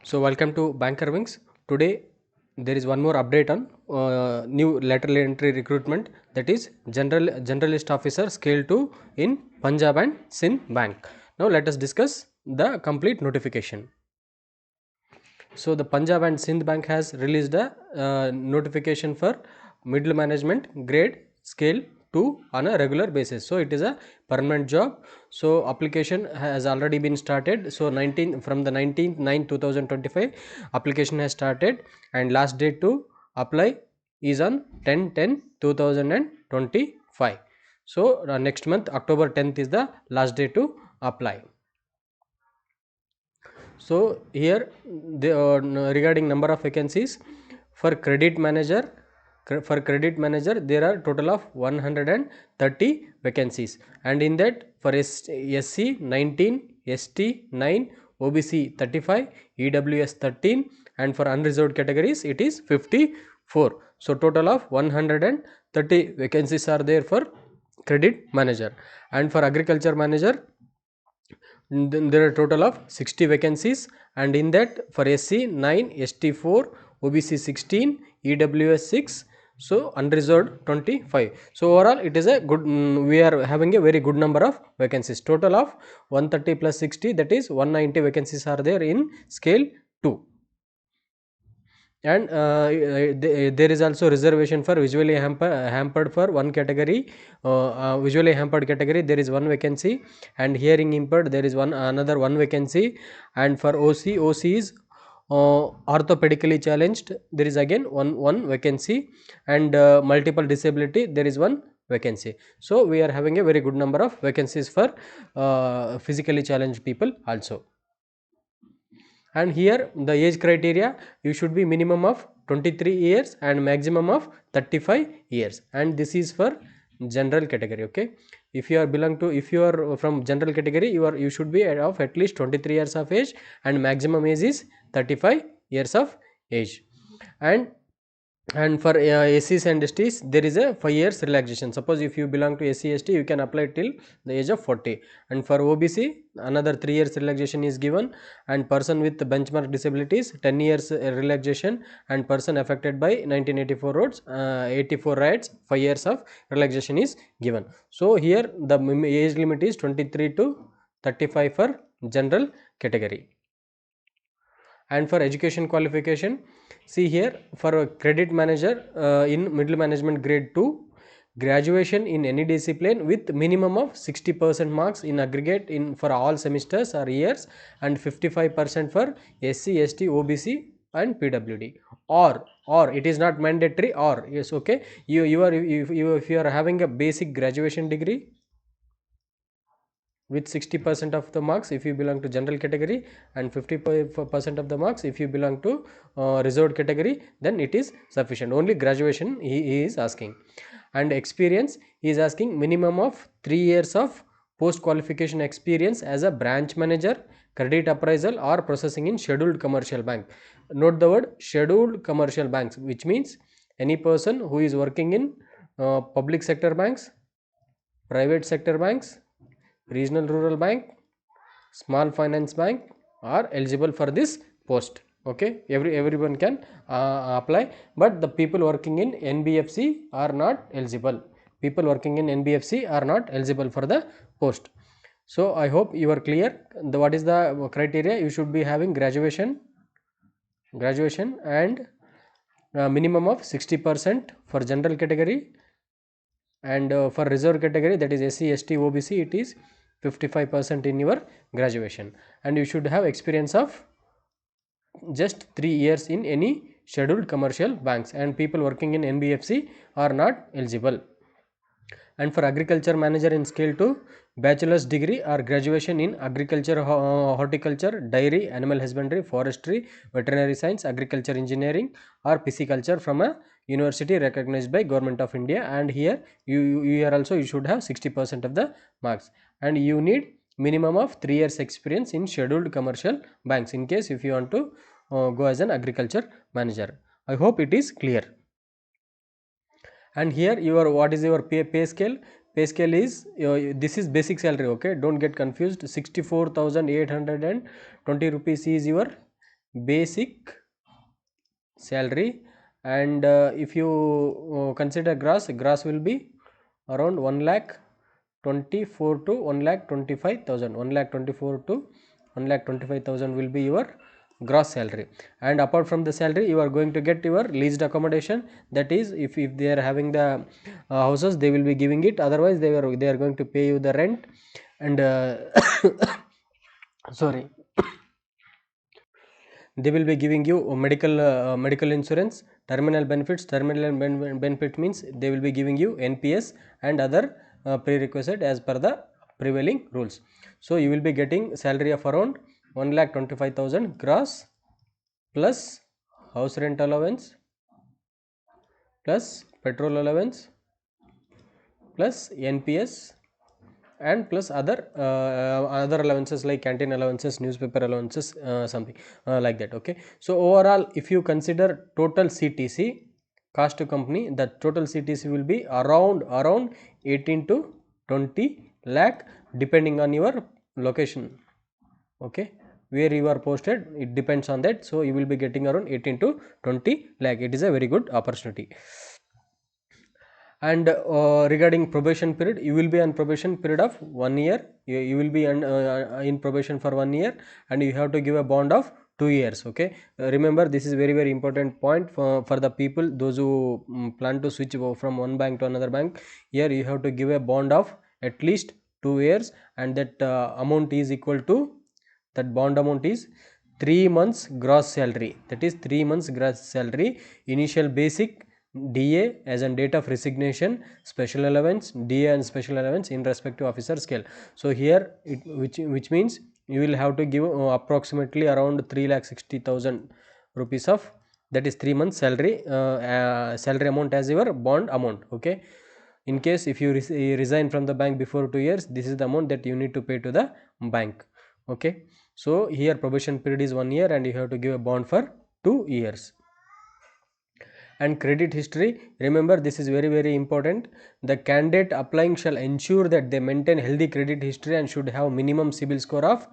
So welcome to BankerWings. Today there is one more update on new lateral entry recruitment, that is generalist officer scale 2 in Punjab and Sindh bank. Now let us discuss the complete notification. So the Punjab and Sindh bank has released a notification for middle management grade scale 2 on a regular basis. So it is a permanent job. So application has already been started. So from the 19th 9 2025 application has started, and last date to apply is on 10 2025. So next month October 10th is the last day to apply. So here regarding number of vacancies for credit manager, there are total of 130 vacancies, and in that for SC 19, ST 9, OBC 35, EWS 13, and for unreserved categories it is 54. So total of 130 vacancies are there for credit manager, and for agriculture manager then there are total of 60 vacancies, and in that for SC 9, ST 4, OBC 16, EWS 6, so unreserved 25. So overall it is a good, we are having a very good number of vacancies. Total of 130 plus 60, that is 190 vacancies are there in scale 2. And there is also reservation for visually hampered for one category. Visually hampered category there is one vacancy, and hearing impaired there is another one vacancy, and for OC is orthopedically challenged there is again one vacancy, and multiple disability there is one vacancy. So we are having a very good number of vacancies for physically challenged people also. And here the age criteria, you should be minimum of 23 years and maximum of 35 years, and this is for general category. Okay, if you are from general category, you should be of at least 23 years of age, and maximum age is 35 years of age. And for SCs and STs there is a 5 years relaxation. Suppose if you belong to SC ST, you can apply till the age of 40, and for OBC another 3 years relaxation is given, and person with benchmark disabilities 10 years relaxation, and person affected by 1984 roads 84 riots 5 years of relaxation is given. So here the age limit is 23 to 35 for general category. And for education qualification, see here for a credit manager in middle management grade 2, graduation in any discipline with minimum of 60% marks in aggregate in for all semesters or years, and 55% for SC ST OBC and PWD, or it is not mandatory, or yes, okay, if you are having a basic graduation degree with 60% of the marks if you belong to general category, and 50% of the marks if you belong to reserved category, then it is sufficient. Only graduation he is asking. And experience, he is asking minimum of 3 years of post qualification experience as a branch manager, credit appraisal or processing in scheduled commercial bank. Note the word scheduled commercial banks, which means any person who is working in public sector banks, private sector banks, regional rural bank, small finance bank are eligible for this post. Okay, everyone can apply, but the people working in NBFC are not eligible. People working in NBFC are not eligible for the post. So I hope you are clear. What is the criteria? You should be having graduation and minimum of 60% for general category, and for reserve category, that is SC ST OBC, it is 55% in your graduation, and you should have experience of just 3 years in any scheduled commercial banks, and people working in NBFC are not eligible. And for agriculture manager in scale 2, bachelor's degree or graduation in agriculture, horticulture, dairy, animal husbandry, forestry, veterinary science, agriculture engineering or pisciculture from a university recognized by Government of India, and here you are also, you should have 60% of the marks, and you need minimum of 3 years experience in scheduled commercial banks in case if you want to go as an agriculture manager. I hope it is clear. And here your what is your pay scale? Pay scale is this is basic salary. Okay, don't get confused. 64,820 rupees is your basic salary, and if you consider gross will be around 1,24,000 to 1,25,000. 1,24,000 to 1,25,000 will be your gross salary. And apart from the salary, you are going to get your leased accommodation. That is, if they are having the houses, they will be giving it. Otherwise, they are going to pay you the rent. And sorry, they will be giving you medical insurance, terminal benefits. Benefit means they will be giving you NPS and other prerequisite as per the prevailing rules. So you will be getting salary of around 1,25,000 gross, plus house rent allowance, plus petrol allowance, plus NPS, and plus other allowances like canteen allowances, newspaper allowances, something like that. Okay, so overall, if you consider total CTC, cost to company, the total CTC will be around 18 to 20 lakh, depending on your location. Okay, where you are posted, it depends on that. So you will be getting around 18 to 20 lakh. It is a very good opportunity. And regarding probation period, you will be on probation period of 1 year. You will be in probation for 1 year, and you have to give a bond of 2 years. Okay, remember, this is very important point for the people, those who plan to switch from one bank to another bank. Here you have to give a bond of at least 2 years, and that amount is equal to, that bond amount is 3 months gross salary. That is 3 months gross salary. Initial basic, DA as a date of resignation, special allowance, DA and special allowance in respect to officer scale. So here which means you will have to give approximately around 3,60,000 rupees of, that is 3 months salary, salary amount as your bond amount. Okay, in case if you resign from the bank before 2 years, this is the amount that you need to pay to the bank. Okay, so here probation period is 1 year, and you have to give a bond for 2 years. And credit history, remember, this is very important. The candidate applying shall ensure that they maintain healthy credit history and should have minimum CIBIL score of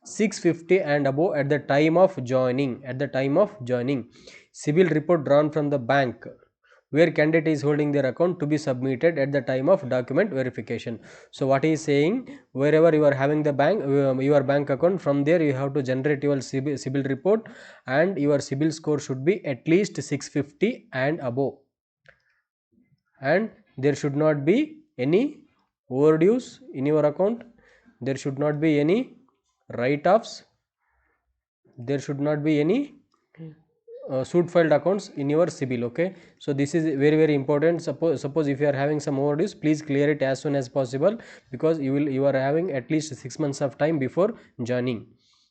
650 and above at the time of joining. CIBIL report drawn from the bank where candidate is holding their account to be submitted at the time of document verification. So what he is saying, wherever you are having the bank, your bank account, from there you have to generate your CIBIL report, and your CIBIL score should be at least 650 and above, and there should not be any overdues in your account, there should not be any write-offs, there should not be any suit filed accounts in your CIBIL. Okay, so this is very important. Suppose if you are having some overdues, please clear it as soon as possible, because you are having at least 6 months of time before joining.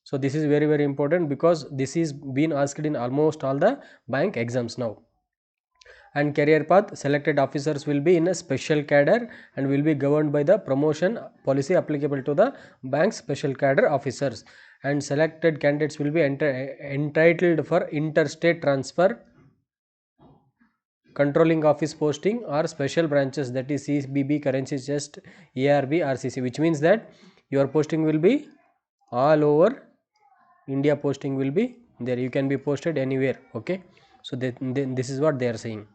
So this is very important, because this is been asked in almost all the bank exams now. And career path, selected officers will be in a special cadre and will be governed by the promotion policy applicable to the bank's special cadre officers, and selected candidates will be entitled for interstate transfer, controlling office posting, or special branches, that is CBB, currency chest, ARB, RCC, which means that your posting will be all over India. Posting will be there, you can be posted anywhere. Okay, so this is what they are saying.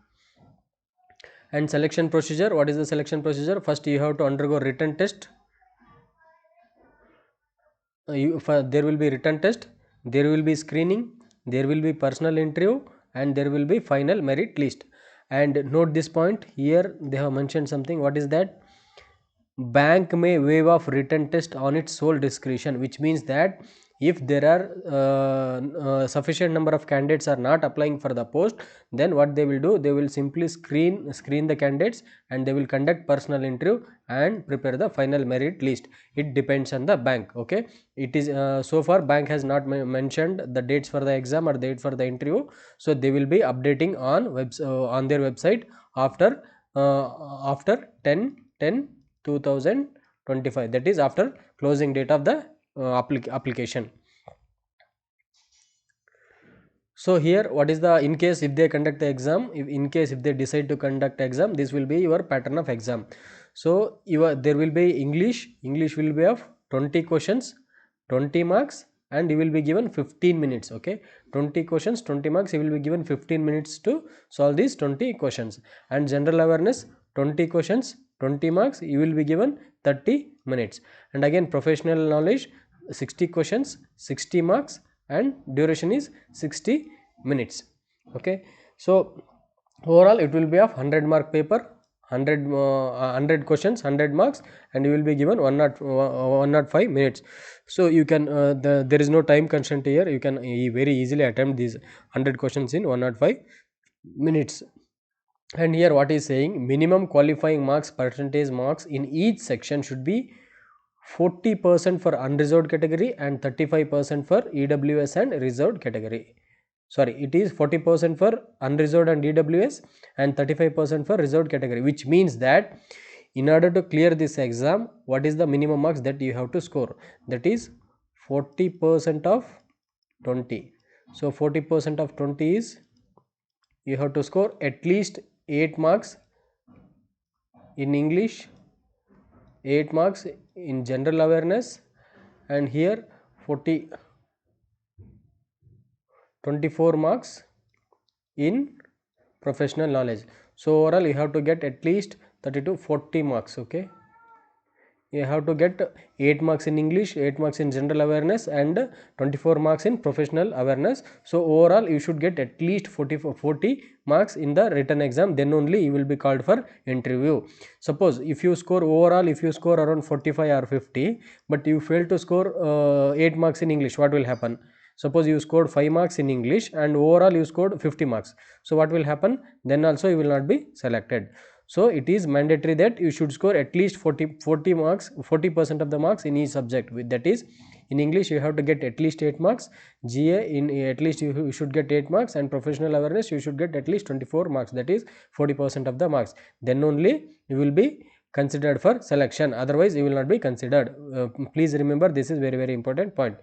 And selection procedure, what is the selection procedure? First you have to undergo written test. There will be written test, there will be screening, there will be personal interview, and there will be final merit list. And note this point, here they have mentioned something. What is that? Bank may waive off written test on its sole discretion, which means that if there are sufficient number of candidates are not applying for the post, then what they will do, they will simply screen the candidates, and they will conduct personal interview and prepare the final merit list. It depends on the bank. Okay, it is so far bank has not mentioned the dates for the exam or date for the interview, so they will be updating on their website after 10/10/2025, that is after closing date of the application. So here, what is the, in case if they conduct the exam, if they decide to conduct exam, this will be your pattern of exam. So there will be English will be of 20 questions, 20 marks, and you will be given 15 minutes. Okay, 20 questions, 20 marks, you will be given 15 minutes to solve these 20 questions. And general awareness, 20 questions, 20 marks, you will be given 30 minutes. And again professional knowledge, 60 questions, 60 marks, and duration is 60 minutes. Okay, so overall it will be of 100-mark paper, 100 questions, 100 marks, and you will be given 105 minutes. So you can there is no time constraint here, you can very easily attempt these 100 questions in 105 minutes. And here what is saying, minimum qualifying marks, percentage marks in each section should be 40% for unreserved category and 35% for EWS and reserved category. Sorry, it is 40% for unreserved and EWS and 35% for reserved category, which means that in order to clear this exam, what is the minimum marks that you have to score? That is 40% of 20. So 40% of 20 is, you have to score at least 8 marks in English, 8 marks in general awareness, and here 24 marks in professional knowledge. So overall you have to get at least 30 to 40 marks. Okay, you have to get 8 marks in English, 8 marks in general awareness, and 24 marks in professional awareness. So overall you should get at least 40 marks in the written exam, then only you will be called for interview. Suppose if you score overall, if you score around 45 or 50, but you fail to score 8 marks in English, what will happen? Suppose you scored 5 marks in English and overall you scored 50 marks. So what will happen? Then also you will not be selected. So it is mandatory that you should score at least 40 marks, 40% of the marks in each subject. That is, in English you have to get at least 8 marks, GA in at least you should get 8 marks, and professional awareness you should get at least 24 marks, that is 40% of the marks. Then only you will be considered for selection, otherwise you will not be considered. Please remember, this is very important point.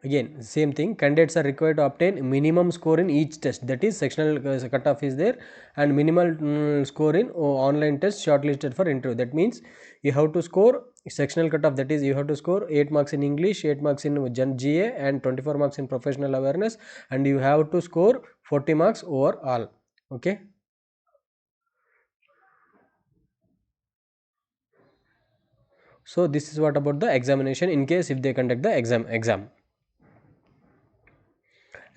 Again same thing, candidates are required to obtain minimum score in each test, that is sectional cutoff is there, and minimal score in online test shortlisted for interview. That means you have to score sectional cutoff, that is you have to score 8 marks in English, 8 marks in GA, and 24 marks in professional awareness, and you have to score 40 marks overall. Okay, so this is what about the examination in case if they conduct the exam.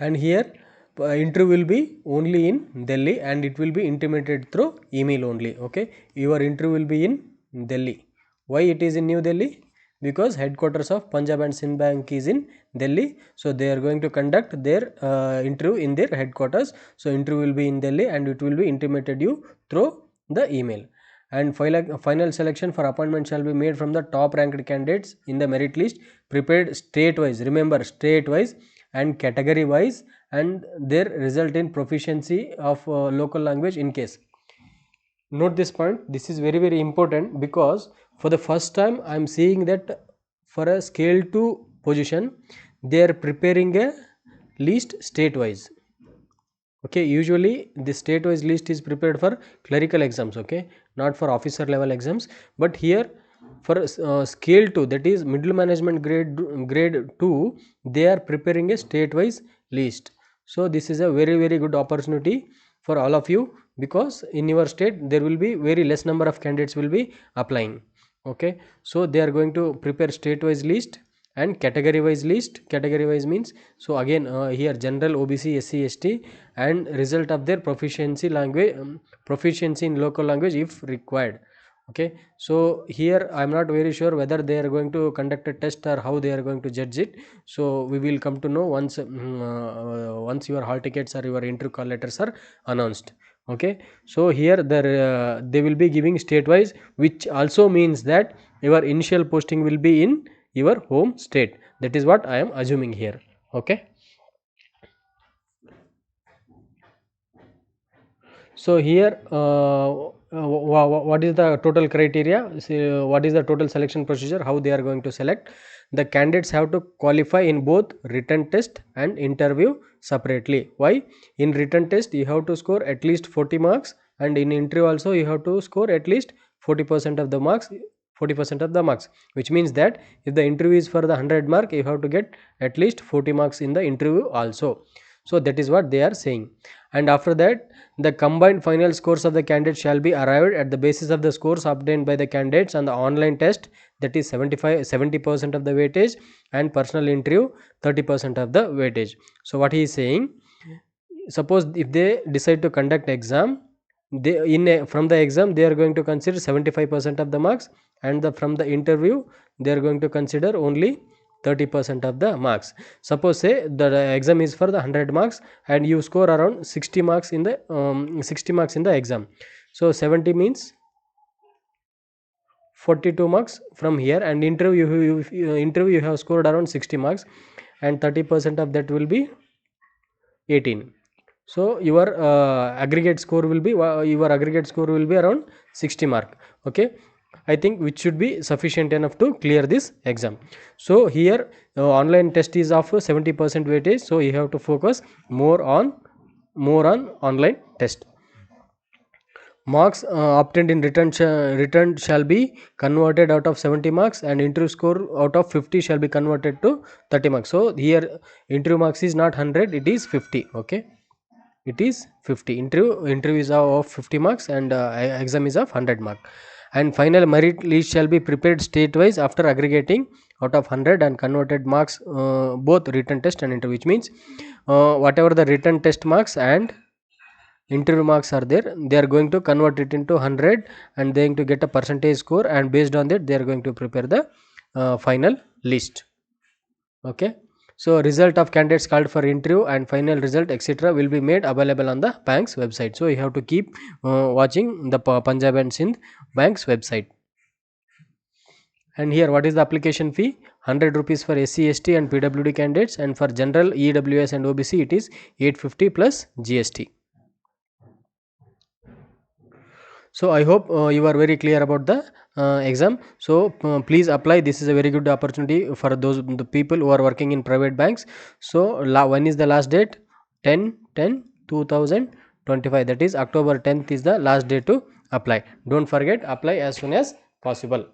And here interview will be only in Delhi, and it will be intimated through email only. Okay, your interview will be in Delhi. Why it is in New Delhi? Because headquarters of Punjab and Sindh Bank is in Delhi, so they are going to conduct their interview in their headquarters. So interview will be in Delhi and it will be intimated you through the email. And final selection for appointment shall be made from the top ranked candidates in the merit list prepared state wise. Remember, state wise and category wise, and their result in proficiency of local language in case. Note this point, this is very important, because for the first time I am seeing that for a scale 2 position they are preparing a list state wise. Okay, usually the state wise list is prepared for clerical exams, okay, not for officer level exams. But here for scale 2, that is middle management grade 2, they are preparing a state wise list. So this is a very good opportunity for all of you, because in your state there will be very less number of candidates will be applying. Okay, so they are going to prepare state wise list and category wise list. Category wise means, so again here general, OBC, SC, ST, and result of their proficiency language, proficiency in local language if required. Okay, so here I am not very sure whether they are going to conduct a test or how they are going to judge it. So we will come to know once once your hall tickets or your interview call letters are announced. Okay, so here they will be giving state wise, which also means that your initial posting will be in your home state. That is what I am assuming here. Okay, so here what is the total criteria? So what is the total selection procedure, how they are going to select? The candidates have to qualify in both written test and interview separately. Why? In written test you have to score at least 40 marks, and in interview also you have to score at least 40% of the marks 40% of the marks, which means that if the interview is for the 100 mark, you have to get at least 40 marks in the interview also. So that is what they are saying. And after that, the combined final scores of the candidates shall be arrived at the basis of the scores obtained by the candidates on the online test, that is 70% of the weightage, and personal interview 30% of the weightage. So what he is saying, suppose if they decide to conduct exam, from the exam they are going to consider 75% of the marks, and from the interview they are going to consider only 30% of the marks. Suppose say the exam is for the 100 marks and you score around 60 marks in the 60 marks in the exam. So 70 means 42 marks from here, and interview you have scored around 60 marks, and 30% of that will be 18. So your aggregate score will be around 60 mark. Okay, I think which should be sufficient enough to clear this exam. So here online test is of 70% weightage, so you have to focus more on online test. Marks obtained in return shall be converted out of 70 marks, and interview score out of 50 shall be converted to 30 marks. So here interview marks is not 100, it is 50. Okay, it is 50. Interview is of 50 marks, and exam is of 100 mark. And final merit list shall be prepared state wise after aggregating out of 100 and converted marks, both written test and interview, which means whatever the written test marks and interview marks are there, they are going to convert it into 100 and they are going to get a percentage score, and based on that they are going to prepare the final list. Okay, so result of candidates called for interview and final result etc will be made available on the bank's website. So you have to keep watching the Punjab and Sindh bank's website. And here, what is the application fee? 100 rupees for SC, ST and PWD candidates, and for general, EWS and OBC it is 850 plus GST. So I hope you are very clear about the exam. So please apply. This is a very good opportunity for the people who are working in private banks. So when is the last date? 10/10/2025, that is October 10th is the last day to apply. Don't forget, apply as soon as possible.